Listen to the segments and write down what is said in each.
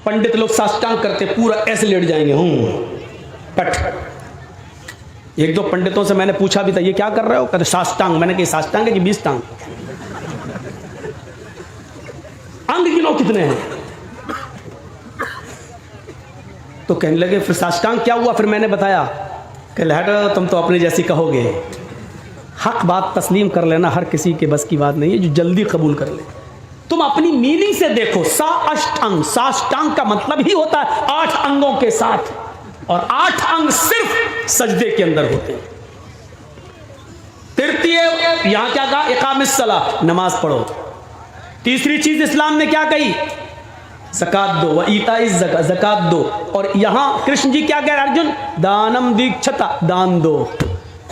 पंडित लोग साष्टांग करते, पूरा ऐसे लेट जाएंगे, पट। एक दो पंडितों से मैंने पूछा भी था, ये क्या कर रहे हो? कहते साष्टांग। मैंने कहा साष्टांग है कि 20 टांग? अंग गिनो कितने हैं? तो कहने लगे फिर साष्टांग क्या हुआ? फिर मैंने बताया कि लहट तुम तो अपने जैसी कहोगे, हक बात तस्लीम कर लेना हर किसी के बस की बात नहीं है, जो जल्दी कबूल कर ले। तुम अपनी मीनिंग से देखो, साष्टांग, साष्टांग का मतलब ही होता है 8 अंगों के साथ, और 8 अंग सिर्फ सजदे के अंदर होते हैं। तृतीय यहां क्या कहा? इकामिस सलाह, नमाज पढ़ो। तीसरी चीज इस्लाम ने क्या कही? ज़कात दो, व ईताइज़ ज़कात दो। और यहां कृष्ण जी क्या कह रहे? अर्जुन दानम दीक्षता, दान दो,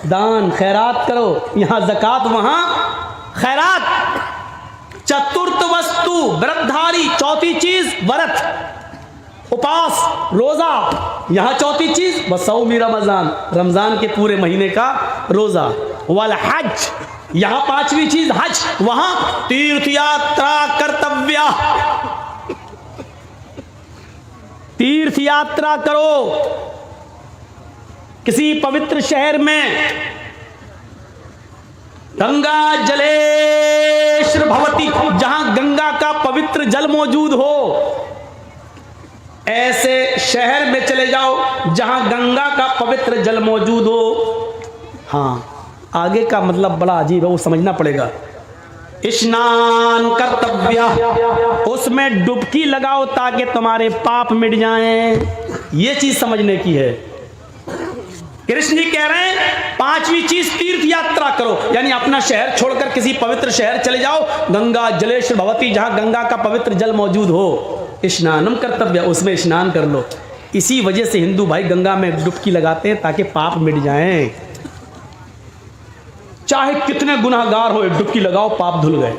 दान खैरात करो। यहां ज़कात, वहां खैरात। चतुर्थ वस्तु व्रतधारी, चौथी चीज व्रत, उपास, रोजा। यहां चौथी चीज बसौमी रमजान, रमजान के पूरे महीने का रोजा। वल हज, यहां पांचवी चीज हज, वहां तीर्थ यात्रा कर्तव्य, तीर्थ यात्रा करो किसी पवित्र शहर में। गंगा जलेश्वर भवती, जहां गंगा का पवित्र जल मौजूद हो, ऐसे शहर में चले जाओ जहां गंगा का पवित्र जल मौजूद हो। हाँ, आगे का मतलब बड़ा अजीब है, वो समझना पड़ेगा। स्नान कर्तव्य, उसमें डुबकी लगाओ ताकि तुम्हारे पाप मिट जाएं। ये चीज समझने की है। कृष्ण जी कह रहे हैं पांचवी चीज तीर्थ यात्रा करो, यानी अपना शहर छोड़कर किसी पवित्र शहर चले जाओ, गंगा जलेश्वर भवती, जहां गंगा का पवित्र जल मौजूद हो। स्नानम कर्तव्य, उसमें स्नान कर लो। इसी वजह से हिंदू भाई गंगा में डुबकी लगाते हैं ताकि पाप मिट जाएं। चाहे कितने गुनाहगार हो, डुबकी लगाओ, पाप धुल गए।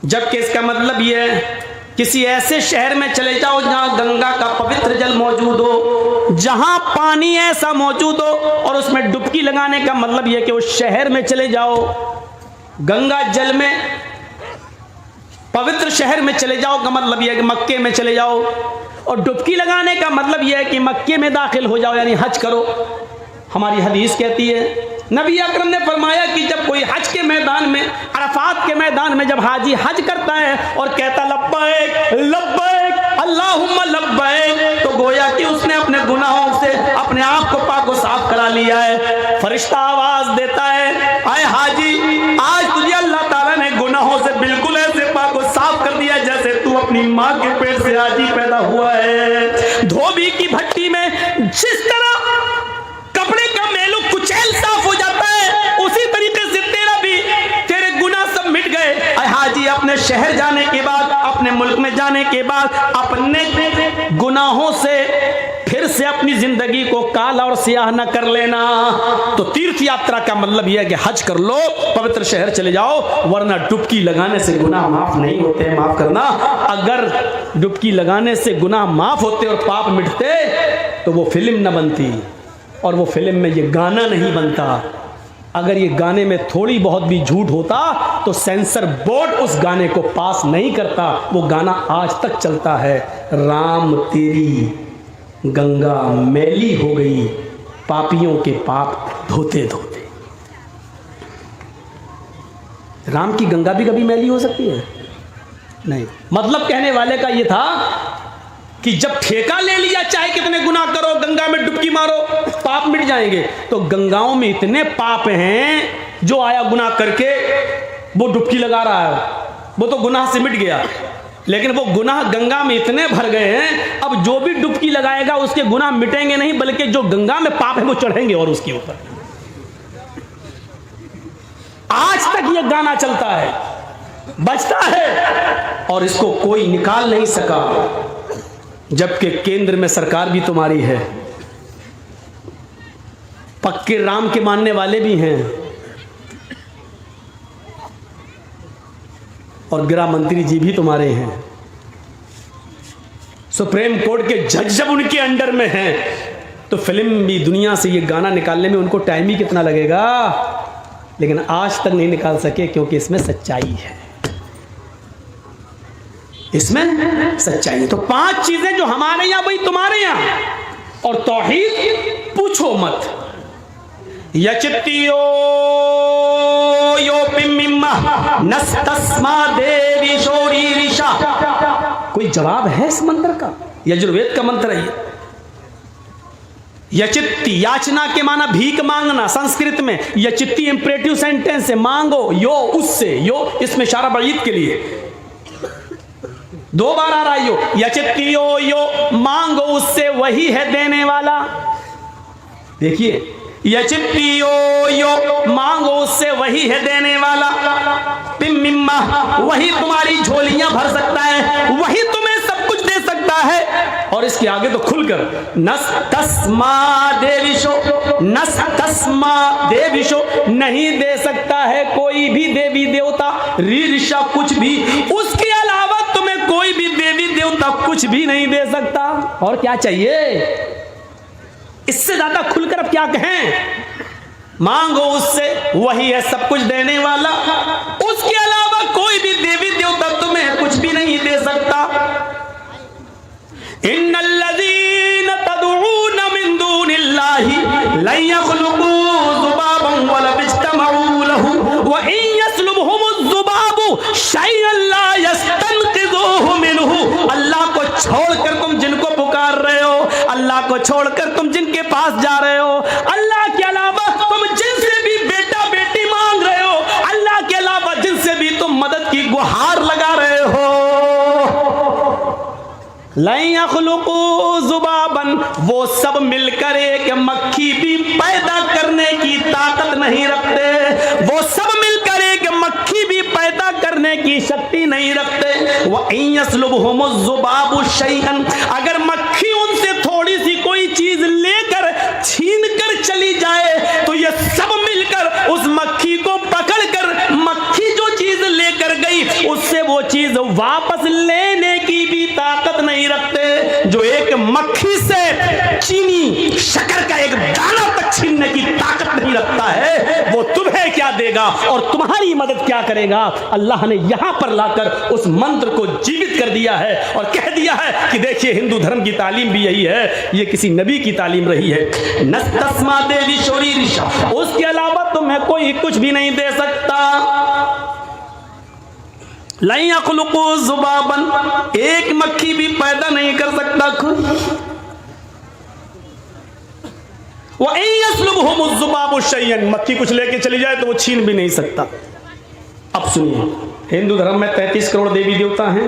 जबकि इसका मतलब यह है किसी ऐसे शहर में चले जाओ जहां गंगा का पवित्र जल मौजूद हो, जहां पानी ऐसा मौजूद हो, और उसमें डुबकी लगाने का मतलब यह कि उस शहर में चले जाओ, गंगा जल में पवित्र शहर में चले जाओ का मतलब यह है कि मक्के में चले जाओ, और डुबकी लगाने का मतलब यह है कि मक्के में दाखिल हो जाओ, यानी हज करो। हमारी हदीस कहती है, नबी अकरम ने फरमाया कि जब कोई हज के मैदान में, अरफात के मैदान में जब हाजी हज करता है और कहता लब्बैक लब्बैक अल्लाहुम्मा लब्बैक, तो गोया कि उसने अपने गुनाहों से अपने आप को पाक व साफ करा लिया है। फरिश्ता आवाज देता है, आए हाजी, आज तुझे अल्लाह ताला ने गुनाहों से बिल्कुल ऐसे पाक व साफ कर दिया जैसे तू अपनी माँ के पेट से आज ही पैदा हुआ है। धोबी की भट्टी में जिस तरह कपड़े का मैलू कुचैल साफ हो जाता है, उसी तरीके से तेरा भी, तेरे गुनाह सब मिट गए। हाजी अपने शहर जाने के बाद, अपने मुल्क में जाने के बाद, अपने गुनाहों से फिर से अपनी जिंदगी को काला और सियाह न कर लेना। तो तीर्थ यात्रा का मतलब यह है कि हज कर लो, पवित्र शहर चले जाओ, वरना डुबकी लगाने से गुनाह माफ नहीं होते। माफ करना, अगर डुबकी लगाने से गुनाह माफ होते और पाप मिटते तो वो फिल्म न बनती, और वो फिल्म में ये गाना नहीं बनता। अगर ये गाने में थोड़ी बहुत भी झूठ होता तो सेंसर बोर्ड उस गाने को पास नहीं करता। वो गाना आज तक चलता है, राम तेरी गंगा मैली हो गई, पापियों के पाप धोते धोते। राम की गंगा भी कभी मैली हो सकती है? नहीं। मतलब कहने वाले का ये था कि जब ठेका ले लिया, चाहे कितने गुनाह करो, गंगा में डुबकी मारो, पाप मिट जाएंगे। तो गंगाओं में इतने पाप हैं, जो आया गुनाह करके वो डुबकी लगा रहा है, वो तो गुनाह से मिट गया, लेकिन वो गुनाह गंगा में इतने भर गए हैं, अब जो भी डुबकी लगाएगा उसके गुनाह मिटेंगे नहीं, बल्कि जो गंगा में पाप है वो चढ़ेंगे और उसके ऊपर। आज तक ये गाना चलता है, बजता है, और इसको कोई निकाल नहीं सका, जबकि केंद्र में सरकार भी तुम्हारी है, पक्के राम के मानने वाले भी हैं, और गृह मंत्री जी भी तुम्हारे हैं, सुप्रीम कोर्ट के जज जब उनके अंडर में हैं, तो फिल्म भी दुनिया से ये गाना निकालने में उनको टाइम ही कितना लगेगा, लेकिन आज तक नहीं निकाल सके, क्योंकि इसमें सच्चाई है। इसमें सच्चाई है। तो 5 चीजें जो हमारे यहां वही तुम्हारे यहां, और तौहीद पूछो मत। यचित्तियो यो पिम्मिम्मा नस्तस्मा देवी शोरी ऋषा। कोई जवाब है इस मंत्र का? यजुर्वेद का मंत्र है ये। यचित्ती, याचना के माना भीख मांगना संस्कृत में। यचित्ती इंपरेटिव सेंटेंस है, मांगो। यो उससे, यो इसमें इशारा बईद के लिए 2 बार आ रहा है। यो यचित्ती यो मांगो उससे, वही है देने वाला। देखिए, यचित्ती यो मांगो उससे, वही है देने वाला। पिम्मिम्मा, वही तुम्हारी झोलियां भर सकता है, वही तुम्हें सब कुछ दे सकता है। और इसके आगे तो खुलकर नस तस्मा देविशो, नस तस्मा देविशो, नहीं दे सकता है कोई भी देवी देवता, रीर्षा कुछ भी, उसके अलावा तुम्हें कोई भी देवी देवता कुछ भी नहीं दे सकता। और क्या चाहिए? इससे ज्यादा खुलकर अब क्या कहें? मांगो उससे, वही है सब कुछ देने वाला, उसके अलावा कोई भी देवी देवता तुम्हें कुछ भी नहीं दे सकता। इन्नल्लज़ीना तदऊना मिन दूनिल्लाहि लन यख़्लुक़ू ज़ुबाबन वला इज्तमऊ लहू व इन यस्लुबहुमुज़्ज़ुबाबु शयअन ला यस्तनक़िज़ूहु मिनहु। अल्लाह को छोड़कर तुम जिनको पुकार रहे हो, अल्लाह को छोड़कर तुम जिनके पास जा रहे हो, अल्लाह के अलावा तुम जिनसे भी बेटा बेटी मांग रहे हो, अल्लाह के अलावा जिनसे भी तुम मदद की गुहार लगा रहे हो, लन यख़्लुक़ू ज़ुबाबन, वो सब मिलकर एक मक्खी भी पैदा करने की ताकत नहीं रखते, वो सब मिलकर एक मक्खी भी पैदा करने की शक्ति नहीं रखते। व इन यस्लुबहुमुज़्ज़ुबाबु शैअन, अगर मक्खी उनसे थोड़ी सी कोई चीज लेकर छीन कर चली जाए तो ये सब मिलकर उस मक्खी को पकड़कर, मक्खी जो चीज लेकर गई उससे वो चीज वापस लेने की भी ताकत नहीं रखते। जो एक मक्खी से चीनी शक्कर का एक दाना तक छीनने की ताकत नहीं रखता है, वो तुम्हें क्या देगा और तुम्हारी मदद क्या करेगा? अल्लाह ने यहां पर लाकर उस मंत्र को जीवित कर दिया है और कह दिया है कि देखिए, हिंदू धर्म की तालीम भी यही है, ये किसी नबी की तालीम रही है। नस्तस्मा देवी शोरी ऋषा, उसके अलावा तुम्हें कोई कुछ भी नहीं दे सकता। लन यख़्लुक़ू ज़ुबाबन, एक मक्खी भी पैदा नहीं कर सकता खुद। व इन यस्लुबहुमुज़्ज़ुबाबु शैअन, मक्खी कुछ लेके चली जाए तो वो छीन भी नहीं सकता। अब सुनिए, हिंदू धर्म में 33 करोड़ देवी देवता हैं।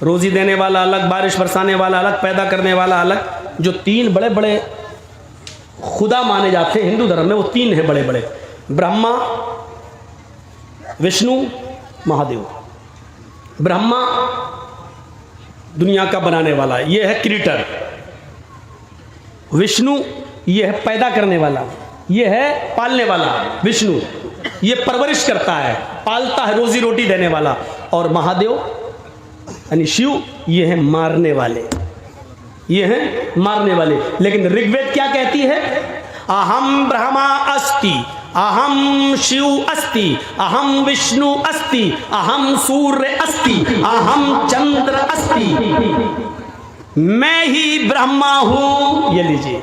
रोजी देने वाला अलग, बारिश बरसाने वाला अलग, पैदा करने वाला अलग। जो 3 बड़े बड़े खुदा माने जाते हैं हिंदू धर्म में, वो 3 हैं बड़े बड़े, ब्रह्मा, विष्णु, महादेव। ब्रह्मा दुनिया का बनाने वाला, ये है क्रिएटर। विष्णु ये है पैदा करने वाला, ये है पालने वाला। विष्णु ये परवरिश करता है, पालता है, रोजी रोटी देने वाला। और महादेव यानी शिव, ये है मारने वाले, ये हैं मारने वाले। लेकिन ऋग्वेद क्या कहती है? अहम ब्रह्मा अस्ति, अहम शिव अस्ति, अहम विष्णु अस्ति, अहम सूर्य अस्ति, अहम चंद्र अस्ति। मैं ही ब्रह्मा हूं, ये लीजिए,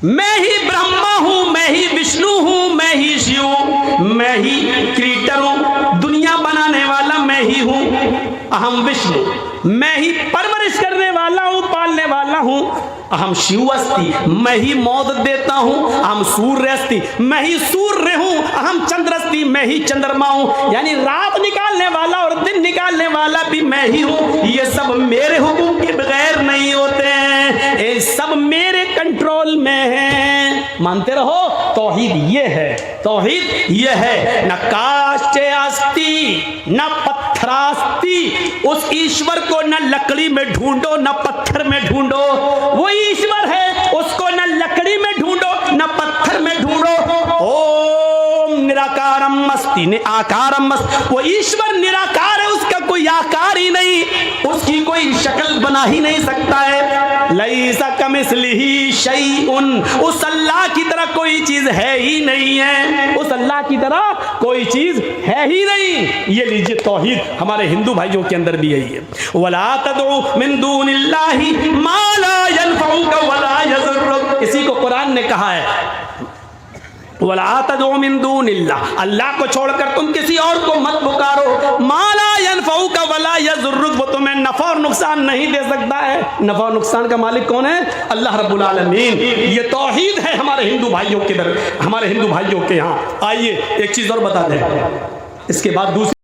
मैं ही ब्रह्मा हूं, मैं ही विष्णु हूं, मैं ही शिव, मैं ही क्रिएटर हूं, दुनिया बनाने वाला मैं ही हूं। अहम विष्णु, मैं ही परवरिश करने वाला हूं, पालने वाला हूं। अहम शिव अस्ति, मैं ही मौत देता हूं। अहम सूर्य अस्ति, मैं ही सूर्य हूं। अहम चंद्र अस्ति, मैं ही चंद्रमा हूं। यानी रात निकालने वाला और दिन निकालने वाला भी मैं ही हूं। ये सब मेरे हुक्म के बगैर नहीं होते हैं, ये सब मेरे कंट्रोल में है। मानते रहो, तौहीद ये है, तौहीद ये है। न काष्ठे अस्ति न पत्थरास्ति, उस ईश्वर को न लकड़ी में ढूंढो न पत्थर में ढूंढो। वो ईश्वर है, उसको न लकड़ी में ढूंढो न पत्थर में ढूंढो। ओम निराकारम अस्ति न आकारम अस्ति, वो ईश्वर निराकार है, उसका कोई आकार ही नहीं, उसकी कोई शक्ल बना ही नहीं सकता है। लैसा कमिस्लिही कमिस्लिही शैउन, उस अल्लाह की तरह कोई चीज है ही नहीं है, उस अल्लाह की तरह कोई चीज है ही नहीं। ये लीजिए तौहीद हमारे हिंदू भाइयों के अंदर भी यही है। वला तदउ मिन दूनिल्लाहि मा ला यनफउका वला यज़ुर्रुक, इसी को कुरान ने कहा है, वला तदउ मिन दूनिल्लाह, अल्लाह को छोड़कर तुम किसी और को मत पुकारो, मा ला यनफउका वला यज़ुर्रुक, वो तुम्हें नफा और नुकसान नहीं दे सकता है। नफा और नुकसान का मालिक कौन है? अल्लाह रब्बुल आलमीन। ये तौहीद है हमारे हिंदू भाइयों के हमारे हिंदू भाइयों के यहाँ। आइए एक चीज और बता दें, इसके बाद दूसरी